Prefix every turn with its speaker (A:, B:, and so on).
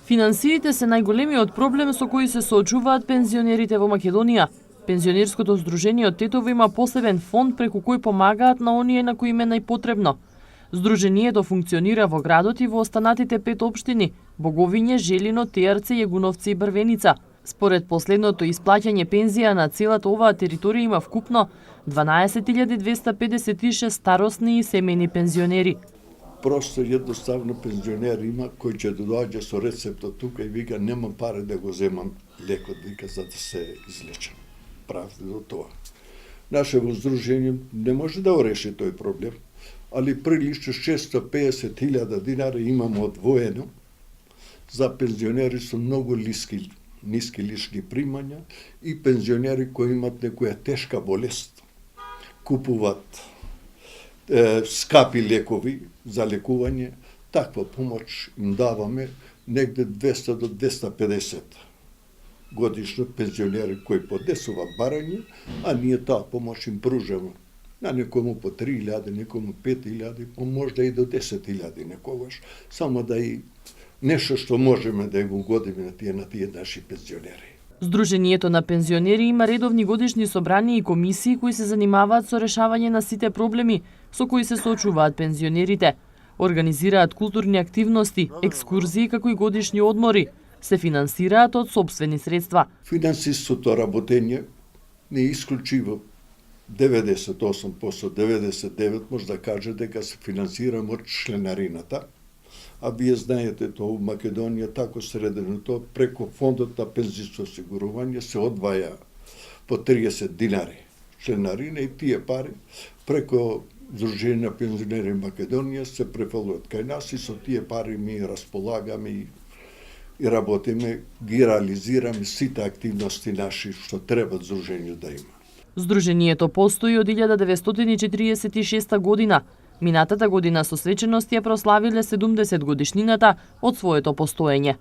A: Финансиите се најголемиот проблем со кој се соочуваат пензионерите во Македонија. Пензионерското здружение од Тетово има посебен фонд преку кој помагаат на оние на кои им е најпотребно. Здружението функционира во градот и во останатите 5 општини: Боговиње, Желино, Теарце, Јегуновци и Брвеница. Според последното исплаќање пензија на целата оваа територија има вкупно 12.256 старосни и семејни пензионери.
B: Просто едноставно пензионер има кој ќе доаѓа со рецепта тука и вика немам пари да го земам лекот, вика, за да се излечам. Правда до тоа. Наше воздружение не може да реши тој проблем, али прилично 650.000 динара имаме одвоено за пензионери со многу ниски лични примања и пензионери кои имат некоја тешка болест, купуваат скапи лекови за лекување. Таква помош им даваме негде 200 до 250 годишно пензионери кои подесуваат барање, а ние таа помош им пружаме. На некому по 3.000, некому 5.000, можда и до 10.000 некогаш, само да и нешто што можеме да го угодиме на тие наши пензионери.
A: Здружението на пензионери има редовни годишни собрани и комисии кои се занимаваат со решавање на сите проблеми со кои се соочуваат пензионерите. Организираат културни активности, екскурзии како и годишни одмори. Се финансираат од сопствени средства.
B: Финансиското работење не исклучива 98%, 99% може да каже дека се финансираме од членарината. А вие знаете тоа у Македонија тако средено тоа преку фондот на пензиско осигурување се одваја по 30 динари членарина и тие пари преку Здружение на пензионери Македонија се префалуваат кај нас и со тие пари ми располагаме и работиме, ги реализираме сите активности наши што треба Здружение да има.
A: Здружението постои од 1946 година. Минатата година со свеченост ја прославиле 70 годишнината од своето постоење.